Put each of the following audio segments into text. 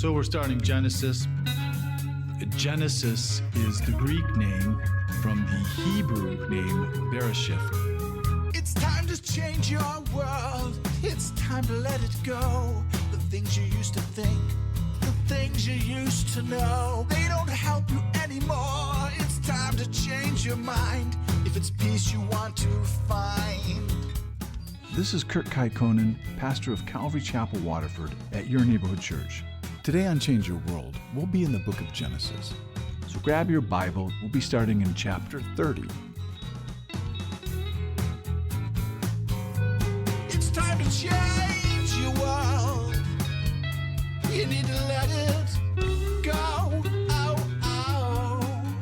So we're starting Genesis. Genesis is the Greek name from the Hebrew name Bereshith. It's time to change your world. It's time to let it go. The things you used to think, the things you used to know, they don't help you anymore. It's time to change your mind. If it's peace you want to find. This is Kurt Kaikonen, pastor of Calvary Chapel, Waterford, at your neighborhood church. Today on Change Your World, we'll be in the book of Genesis. So grab your Bible. We'll be starting in chapter 30. It's time to change your world. You need to let it go.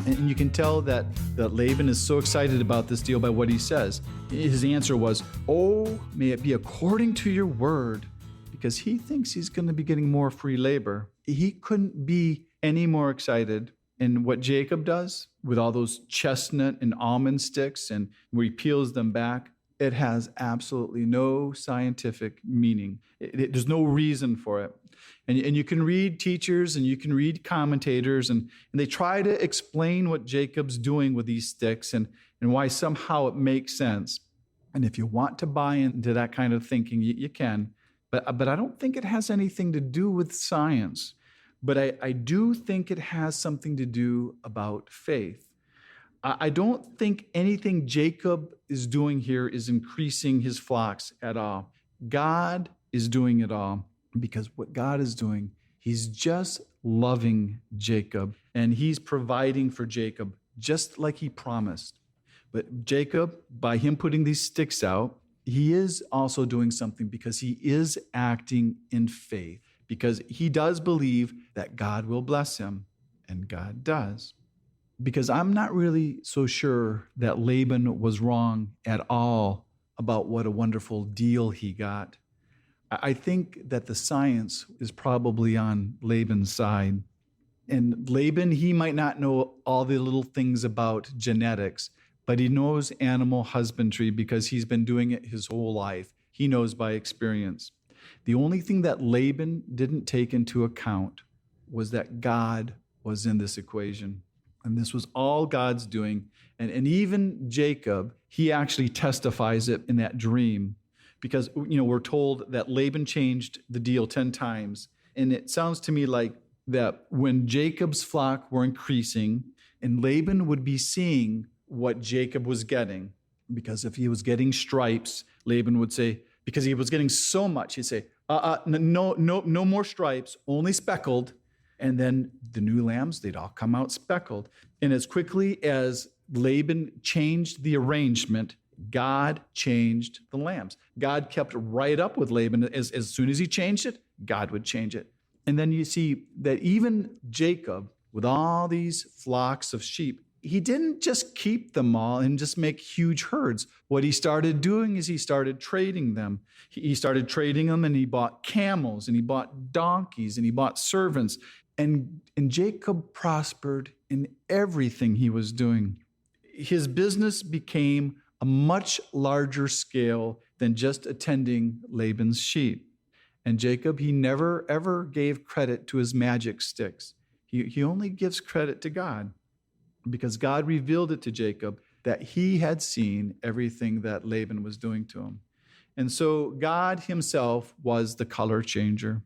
And you can tell that Laban is so excited about this deal by what he says. His answer was, "Oh, may it be according to your word," because he thinks he's going to be getting more free labor. He couldn't be any more excited. And what Jacob does with all those chestnut and almond sticks and where he peels them back, it has absolutely no scientific meaning. There's no reason for it. And you can read teachers and you can read commentators and they try to explain what Jacob's doing with these sticks and why somehow it makes sense. And if you want to buy into that kind of thinking, you can. But I don't think it has anything to do with science. But I do think it has something to do about faith. I don't think anything Jacob is doing here is increasing his flocks at all. God is doing it all because what God is doing, he's just loving Jacob and he's providing for Jacob just like he promised. But Jacob, by him putting these sticks out, he is also doing something because he is acting in faith, because he does believe that God will bless him, and God does. Because I'm not really so sure that Laban was wrong at all about what a wonderful deal he got. I think that the science is probably on Laban's side. And Laban, he might not know all the little things about genetics, but he knows animal husbandry because he's been doing it his whole life. He knows by experience. The only thing that Laban didn't take into account was that God was in this equation. And this was all God's doing. And even Jacob, he actually testifies it in that dream. Because, we're told that Laban changed the deal 10 times. And it sounds to me like that when Jacob's flock were increasing, and Laban would be seeing what Jacob was getting. Because if he was getting stripes, Laban would say, because he was getting so much, he'd say, no more stripes, only speckled. And then the new lambs, they'd all come out speckled. And as quickly as Laban changed the arrangement, God changed the lambs. God kept right up with Laban. As soon as he changed it, God would change it. And then you see that even Jacob, with all these flocks of sheep, he didn't just keep them all and just make huge herds. What he started doing is he started trading them. He started trading them and he bought camels and he bought donkeys and he bought servants. And Jacob prospered in everything he was doing. His business became a much larger scale than just attending Laban's sheep. And Jacob, he never, ever gave credit to his magic sticks. He only gives credit to God because God revealed it to Jacob that he had seen everything that Laban was doing to him. And so God himself was the color changer.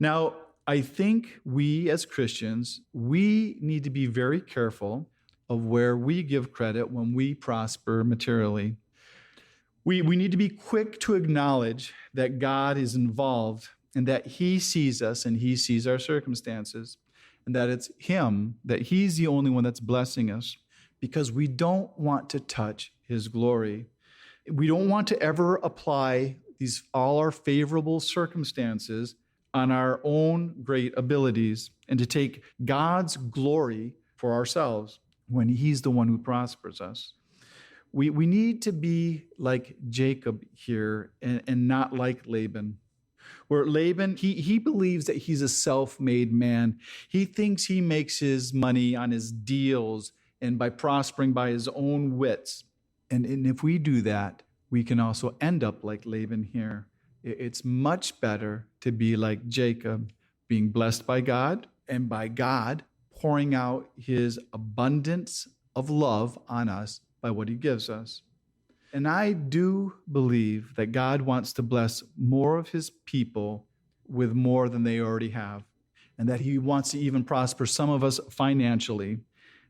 Now, I think we as Christians, we need to be very careful of where we give credit when we prosper materially. We need to be quick to acknowledge that God is involved and that he sees us and he sees our circumstances and that it's him, that he's the only one that's blessing us because we don't want to touch his glory. We don't want to ever apply all our favorable circumstances on our own great abilities and to take God's glory for ourselves when he's the one who prospers us. We need to be like Jacob here and not like Laban. Where Laban, he believes that he's a self-made man. He thinks he makes his money on his deals and by prospering by his own wits. And if we do that, we can also end up like Laban here. It's much better to be like Jacob, being blessed by God, and by God pouring out his abundance of love on us by what he gives us. And I do believe that God wants to bless more of his people with more than they already have, and that he wants to even prosper some of us financially.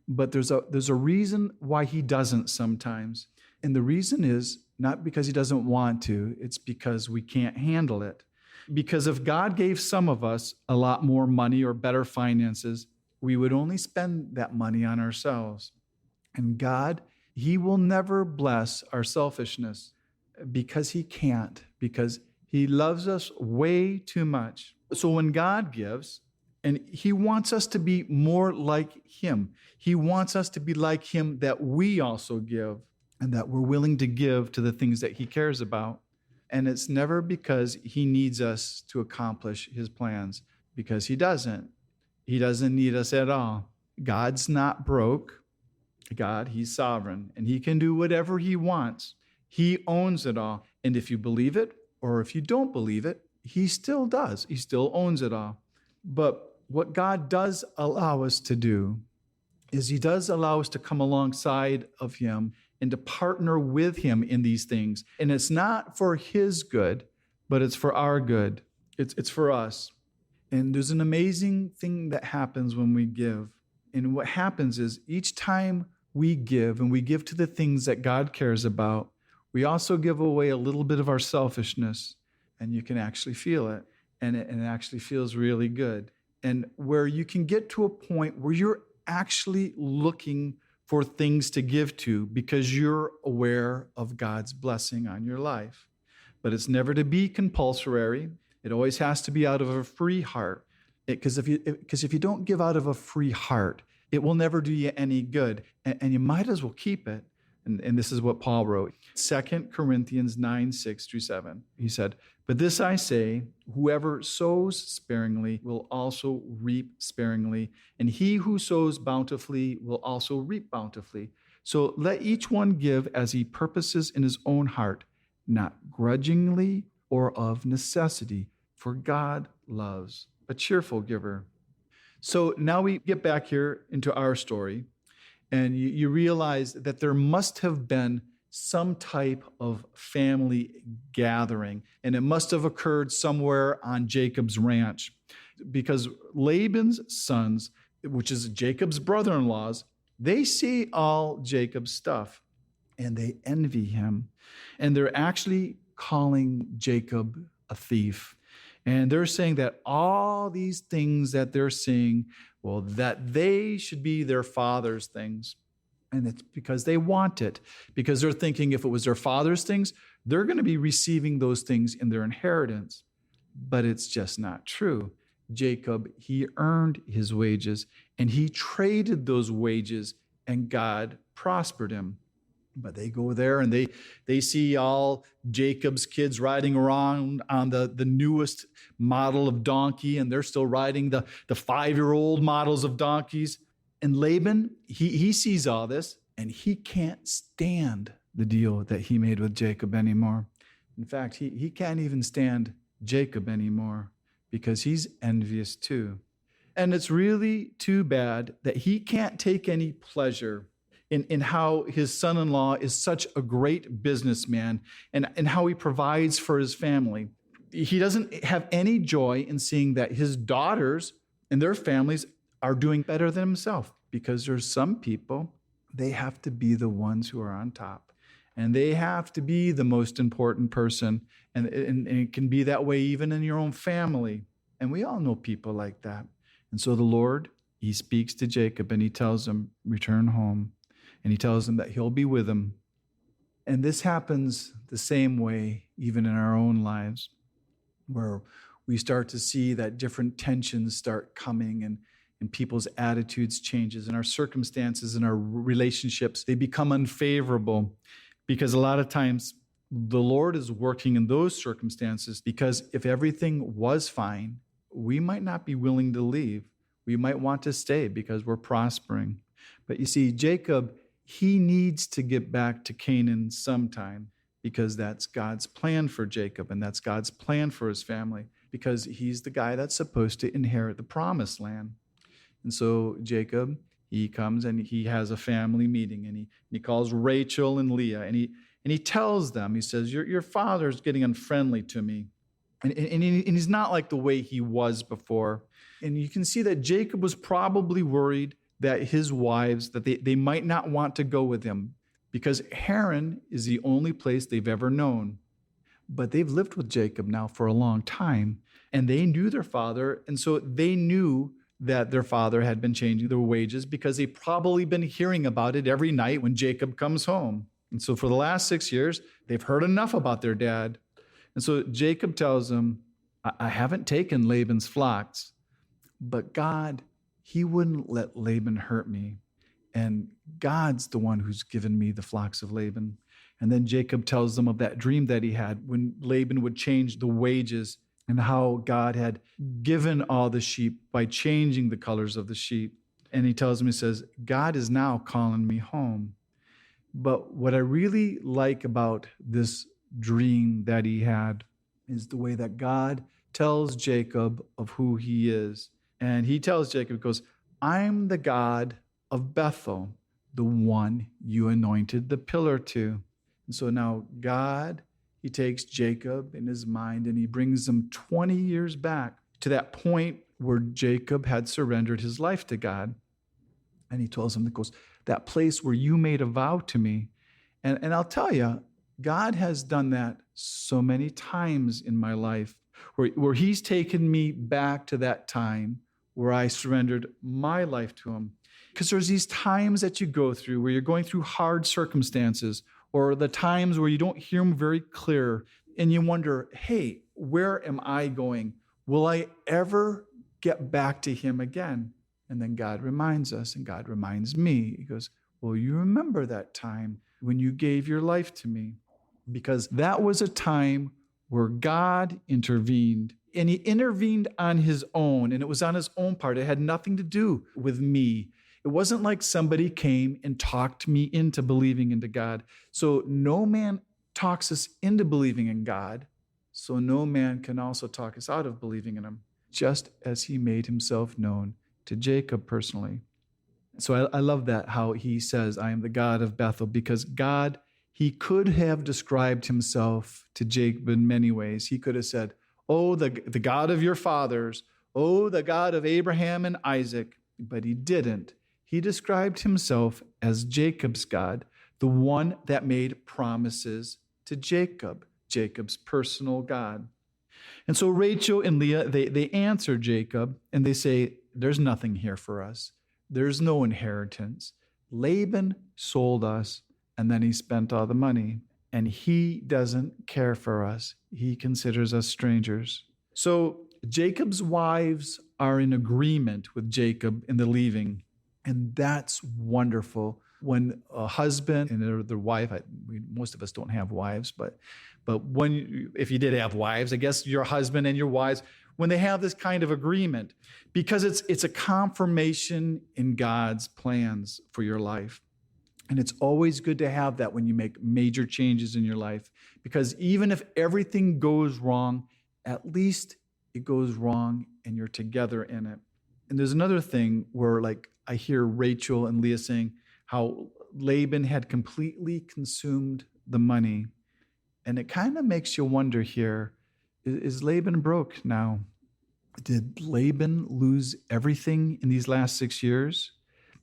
But there's a reason why he doesn't sometimes. And the reason is not because he doesn't want to, it's because we can't handle it. Because if God gave some of us a lot more money or better finances, we would only spend that money on ourselves. And God, he will never bless our selfishness because he can't, because he loves us way too much. So when God gives, and he wants us to be more like him, he wants us to be like him, that we also give, and that we're willing to give to the things that he cares about. And it's never because he needs us to accomplish his plans, because he doesn't. He doesn't need us at all. God's not broke. God, he's sovereign, and he can do whatever he wants. He owns it all. And if you believe it, or if you don't believe it, he still does. He still owns it all. But what God does allow us to do is he does allow us to come alongside of him and to partner with him in these things. And it's not for his good, but it's for our good. It's for us. And there's an amazing thing that happens when we give. And what happens is each time we give, and we give to the things that God cares about, we also give away a little bit of our selfishness. And you can actually feel it. And it actually feels really good. And where you can get to a point where you're actually looking for things to give to because you're aware of God's blessing on your life. But it's never to be compulsory. It always has to be out of a free heart. Because if you don't give out of a free heart, it will never do you any good. And you might as well keep it. And this is what Paul wrote. 2 Corinthians 9:6-7. He said, "But this I say, whoever sows sparingly will also reap sparingly, and he who sows bountifully will also reap bountifully. So let each one give as he purposes in his own heart, not grudgingly or of necessity, for God loves a cheerful giver." So now we get back here into our story, and you realize that there must have been some type of family gathering, and it must have occurred somewhere on Jacob's ranch, because Laban's sons, which is Jacob's brother-in-laws, they see all Jacob's stuff, and they envy him, and they're actually calling Jacob a thief. And they're saying that all these things that they're seeing, well, that they should be their father's things. And it's because they want it, because they're thinking if it was their father's things, they're going to be receiving those things in their inheritance. But it's just not true. Jacob, he earned his wages, and he traded those wages, and God prospered him. But they go there and they see all Jacob's kids riding around on the newest model of donkey, and they're still riding the 5-year-old models of donkeys. And Laban, he sees all this, and he can't stand the deal that he made with Jacob anymore. In fact, he can't even stand Jacob anymore because he's envious too. And it's really too bad that he can't take any pleasure in how his son-in-law is such a great businessman and how he provides for his family. He doesn't have any joy in seeing that his daughters and their families are doing better than himself, because there's some people, they have to be the ones who are on top, and they have to be the most important person, and it can be that way even in your own family. And we all know people like that. And so the Lord, he speaks to Jacob and he tells him, return home. And he tells him that he'll be with him. And this happens the same way even in our own lives, where we start to see that different tensions start coming, and people's attitudes changes, and our circumstances and our relationships, they become unfavorable, because a lot of times the Lord is working in those circumstances, because if everything was fine, we might not be willing to leave. We might want to stay because we're prospering. But you see, Jacob, he needs to get back to Canaan sometime, because that's God's plan for Jacob, and that's God's plan for his family. because he's the guy that's supposed to inherit the promised land. And so Jacob, he comes and he has a family meeting, and he calls Rachel and Leah, and he tells them, he says, your father's getting unfriendly to me. And he's not like the way he was before. And you can see that Jacob was probably worried that his wives, that they might not want to go with him, because Haran is the only place they've ever known. But they've lived with Jacob now for a long time, and they knew their father, and so they knew that their father had been changing their wages because they've probably been hearing about it every night when Jacob comes home. And so for the last 6 years, they've heard enough about their dad. And so Jacob tells them, I haven't taken Laban's flocks, but God, he wouldn't let Laban hurt me. And God's the one who's given me the flocks of Laban. And then Jacob tells them of that dream that he had when Laban would change the wages, and how God had given all the sheep by changing the colors of the sheep. And he tells them, he says, God is now calling me home. But what I really like about this dream that he had is the way that God tells Jacob of who he is. And he tells Jacob, he goes, I'm the God of Bethel, the one you anointed the pillar to. And so now God, he takes Jacob in his mind and he brings him 20 years back to that point where Jacob had surrendered his life to God. And he tells him, he goes, that place where you made a vow to me. And I'll tell you, God has done that so many times in my life, where he's taken me back to that time where I surrendered my life to him. Because there's these times that you go through where you're going through hard circumstances, or the times where you don't hear him very clear, and you wonder, hey, where am I going? Will I ever get back to him again? And then God reminds us, and God reminds me. He goes, well, you remember that time when you gave your life to me, because that was a time where God intervened, and he intervened on his own, and it was on his own part. It had nothing to do with me. It wasn't like somebody came and talked me into believing into God. So no man talks us into believing in God, so no man can also talk us out of believing in him, just as he made himself known to Jacob personally. So I love that, how he says, I am the God of Bethel, because God, he could have described himself to Jacob in many ways. He could have said, oh, the God of your fathers, oh, the God of Abraham and Isaac, but he didn't. He described himself as Jacob's God, the one that made promises to Jacob, Jacob's personal God. And so Rachel and Leah, they answer Jacob, and they say, there's nothing here for us. There's no inheritance. Laban sold us, and then he spent all the money, and he doesn't care for us. He considers us strangers. So Jacob's wives are in agreement with Jacob in the leaving, and that's wonderful. When a husband and their wife, most of us don't have wives, but if you did have wives, I guess your husband and your wives, when they have this kind of agreement, because it's a confirmation in God's plans for your life. And it's always good to have that when you make major changes in your life, because even if everything goes wrong, at least it goes wrong and you're together in it. And there's another thing where, like, I hear Rachel and Leah saying how Laban had completely consumed the money. And it kind of makes you wonder here, is Laban broke now? Did Laban lose everything in these last 6 years?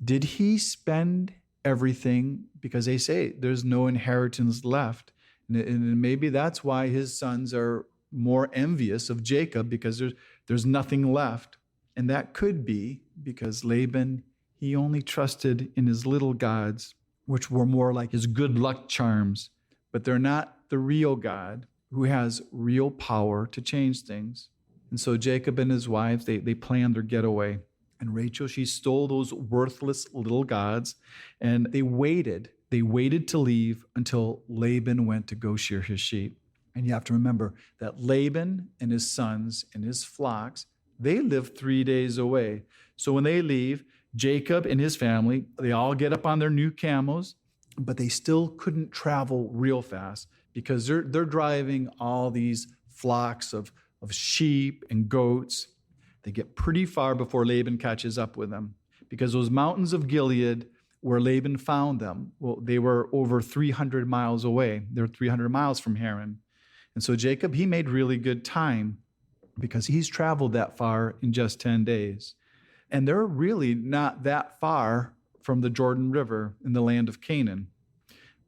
Did he spend everything? Because they say there's no inheritance left. And maybe that's why his sons are more envious of Jacob, because there's nothing left. And that could be because Laban, he only trusted in his little gods, which were more like his good luck charms, but they're not the real God who has real power to change things. And so Jacob and his wives, they planned their getaway. And Rachel, she stole those worthless little gods, and they waited to leave until Laban went to go shear his sheep. And you have to remember that Laban and his sons and his flocks, they live 3 days away. So when they leave, Jacob and his family, they all get up on their new camels, but they still couldn't travel real fast because they're driving all these flocks of of sheep and goats. They get pretty far before Laban catches up with them, because those mountains of Gilead, where Laban found them, well, they were over 300 miles away. They're 300 miles from Haran. And so Jacob, he made really good time because he's traveled that far in just 10 days. And they're really not that far from the Jordan River in the land of Canaan.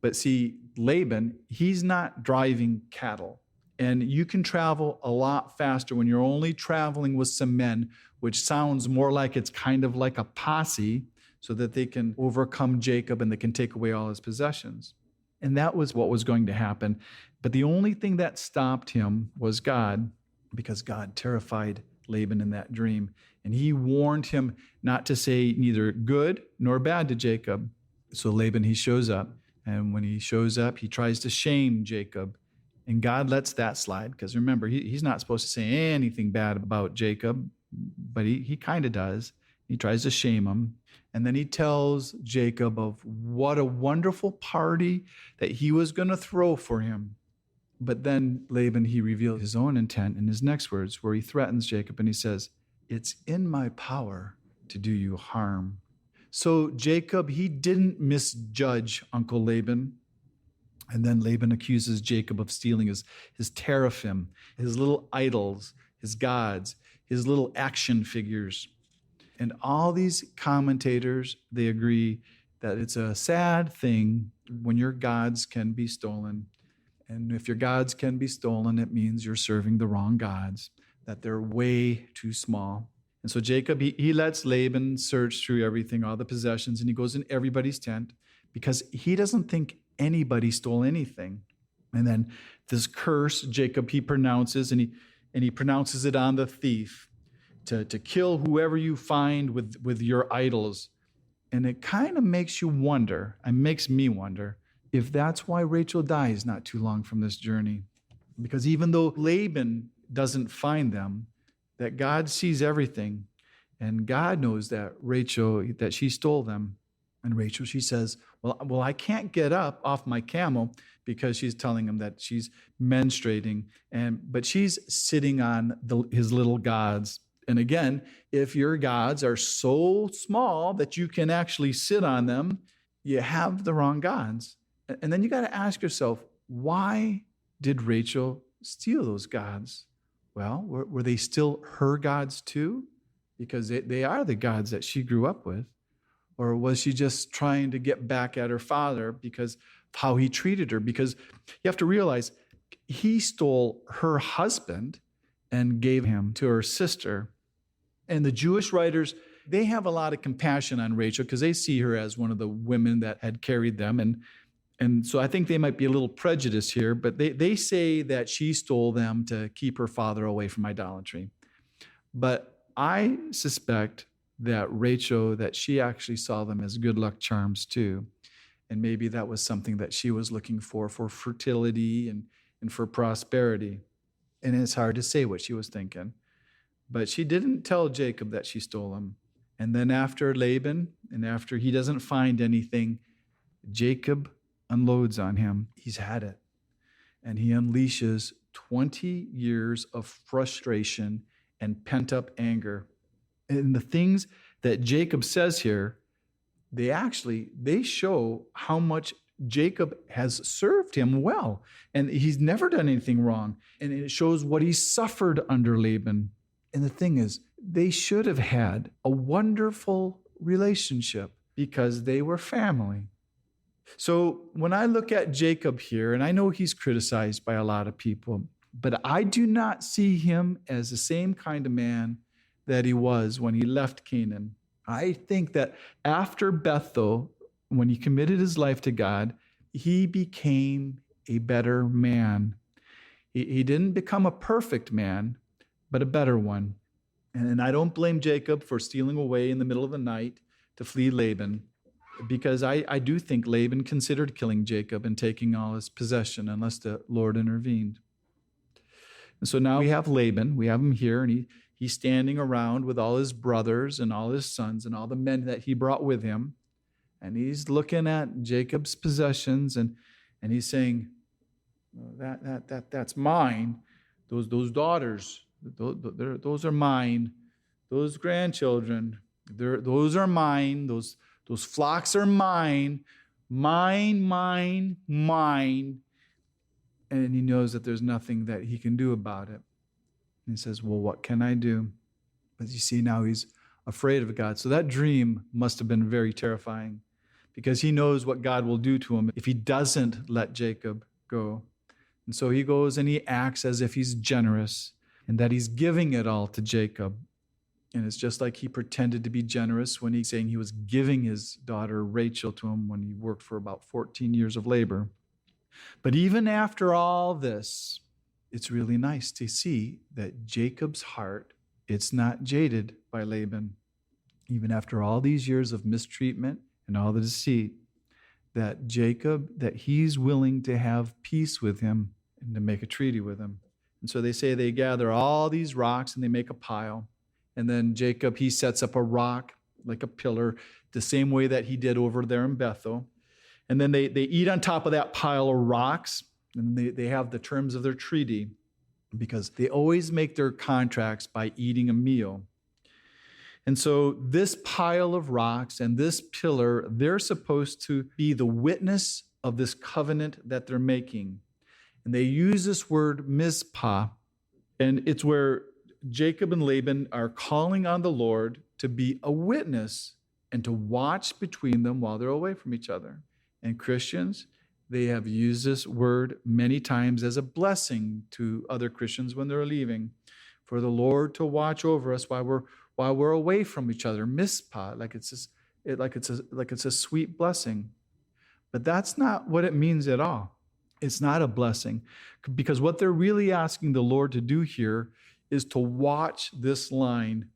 But see, Laban, he's not driving cattle. And you can travel a lot faster when you're only traveling with some men, which sounds more like it's kind of like a posse, so that they can overcome Jacob and they can take away all his possessions. And that was what was going to happen. But the only thing that stopped him was God, because God terrified Laban in that dream. And he warned him not to say neither good nor bad to Jacob. So Laban, he shows up. And when he shows up, he tries to shame Jacob. And God lets that slide, because remember, he's not supposed to say anything bad about Jacob, but he kind of does. He tries to shame him. And then he tells Jacob of what a wonderful party that he was going to throw for him. But then Laban, he revealed his own intent in his next words, where he threatens Jacob and he says, "It's in my power to do you harm." So Jacob, he didn't misjudge Uncle Laban. And then Laban accuses Jacob of stealing his teraphim, his little idols, his gods, his little action figures. And all these commentators, they agree that it's a sad thing when your gods can be stolen. And if your gods can be stolen, it means you're serving the wrong gods, that they're way too small. And so Jacob, he lets Laban search through everything, all the possessions, and he goes in everybody's tent because he doesn't think anybody stole anything. And then this curse, Jacob, he pronounces, and he pronounces it on the thief, to kill whoever you find with your idols. And it kind of makes you wonder, and makes me wonder, if that's why Rachel dies not too long from this journey. Because even though Laban doesn't find them, that God sees everything, and God knows that Rachel, that she stole them. And Rachel, she says, well, I can't get up off my camel, because she's telling him that she's menstruating, but she's sitting on his little gods. And again, if your gods are so small that you can actually sit on them, you have the wrong gods. And then you got to ask yourself, why did Rachel steal those gods? Well, were they still her gods too? Because they are the gods that she grew up with. Or was she just trying to get back at her father because of how he treated her? Because you have to realize, he stole her husband and gave him to her sister. And the Jewish writers, they have a lot of compassion on Rachel because they see her as one of the women that had carried them. And so I think they might be a little prejudiced here, but they say that she stole them to keep her father away from idolatry. But I suspect that Rachel, that she actually saw them as good luck charms too. And maybe that was something that she was looking for fertility and for prosperity. And it's hard to say what she was thinking. But she didn't tell Jacob that she stole them. And then after Laban, and after he doesn't find anything, Jacob unloads on him. He's had it. And he unleashes 20 years of frustration and pent-up anger. And the things that Jacob says here, they show how much Jacob has served him well. And he's never done anything wrong. And it shows what he suffered under Laban. And the thing is, they should have had a wonderful relationship because they were family. So when I look at Jacob here, and I know he's criticized by a lot of people, but I do not see him as the same kind of man that he was when he left Canaan. I think that after Bethel, when he committed his life to God, he became a better man. He didn't become a perfect man, but a better one. And I don't blame Jacob for stealing away in the middle of the night to flee Laban, because I do think Laban considered killing Jacob and taking all his possession unless the Lord intervened. And so now we have Laban. We have him here, and he's standing around with all his brothers and all his sons and all the men that he brought with him. And he's looking at Jacob's possessions, and he's saying, that's mine. Those daughters, Those are mine. Those grandchildren, those are mine. Those flocks are mine. Mine. And he knows that there's nothing that he can do about it. And he says, well, what can I do? But you see, now he's afraid of God. So that dream must have been very terrifying, because he knows what God will do to him if he doesn't let Jacob go. And so he goes and he acts as if he's generous and that he's giving it all to Jacob. And it's just like he pretended to be generous when he's saying he was giving his daughter Rachel to him when he worked for about 14 years of labor. But even after all this, it's really nice to see that Jacob's heart, it's not jaded by Laban. Even after all these years of mistreatment and all the deceit, that Jacob, that he's willing to have peace with him and to make a treaty with him. And so they say they gather all these rocks and they make a pile. And then Jacob, he sets up a rock like a pillar, the same way that he did over there in Bethel. And then they eat on top of that pile of rocks, and they have the terms of their treaty, because they always make their contracts by eating a meal. And so this pile of rocks and this pillar, they're supposed to be the witness of this covenant that they're making. And they use this word Mizpah, and it's where Jacob and Laban are calling on the Lord to be a witness and to watch between them while they're away from each other. And Christians, they have used this word many times as a blessing to other Christians when they're leaving, for the Lord to watch over us while we're away from each other. Mizpah, like it's a sweet blessing. But that's not what it means at all. It's not a blessing, because what they're really asking the Lord to do here is to watch this line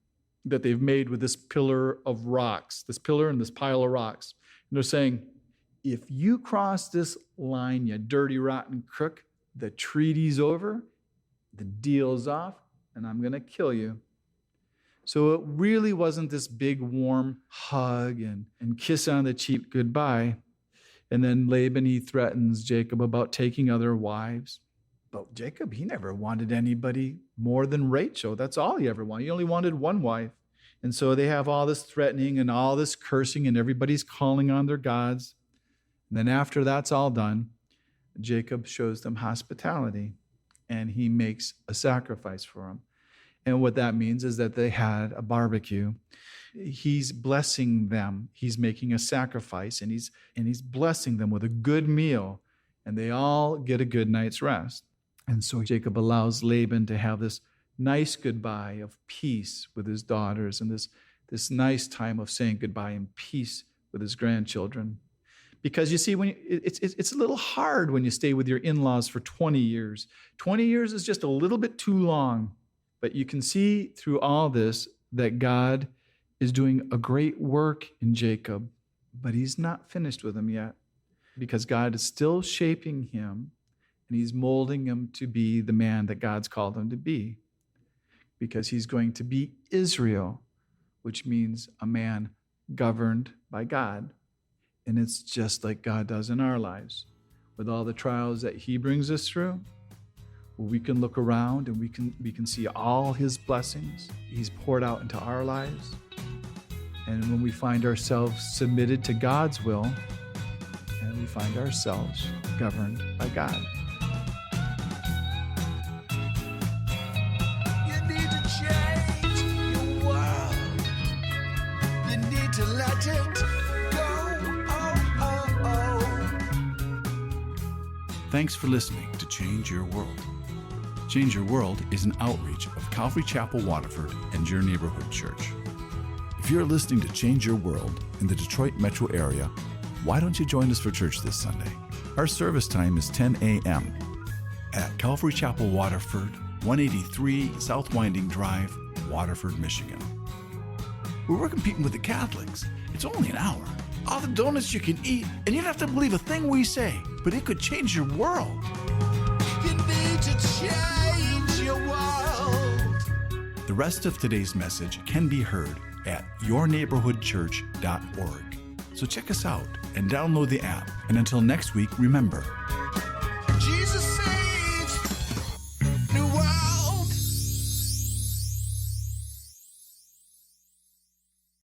that they've made with this pillar of rocks, this pillar and this pile of rocks. And they're saying, if you cross this line, you dirty, rotten crook, the treaty's over, the deal's off, and I'm going to kill you. So it really wasn't this big warm hug and kiss on the cheek goodbye. And then Laban, he threatens Jacob about taking other wives. But Jacob, he never wanted anybody more than Rachel. That's all he ever wanted. He only wanted one wife. And so they have all this threatening and all this cursing, and everybody's calling on their gods. And then after that's all done, Jacob shows them hospitality, and he makes a sacrifice for them. And what that means is that they had a barbecue. He's blessing them. He's making a sacrifice, and he's blessing them with a good meal, and they all get a good night's rest. And so Jacob allows Laban to have this nice goodbye of peace with his daughters, and this nice time of saying goodbye in peace with his grandchildren. Because you see, it's a little hard when you stay with your in-laws for 20 years. 20 years is just a little bit too long. But you can see through all this that God is doing a great work in Jacob, but he's not finished with him yet, because God is still shaping him, and he's molding him to be the man that God's called him to be, because he's going to be Israel, which means a man governed by God. And it's just like God does in our lives. With all the trials that he brings us through, we can look around and we can see all his blessings he's poured out into our lives. And when we find ourselves submitted to God's will, and we find ourselves governed by God. You need to change your world. You need to let it go. Oh. Thanks for listening to Change Your World. Change Your World is an outreach of Calvary Chapel, Waterford, and your neighborhood church. If you're listening to Change Your World in the Detroit metro area, why don't you join us for church this Sunday? Our service time is 10 a.m. at Calvary Chapel, Waterford, 183 South Winding Drive, Waterford, Michigan. We're competing with the Catholics. It's only an hour. All the donuts you can eat, and you don't have to believe a thing we say, but it could change your world. You need to change your world. The rest of today's message can be heard at yourneighborhoodchurch.org. So check us out and download the app. And until next week, remember,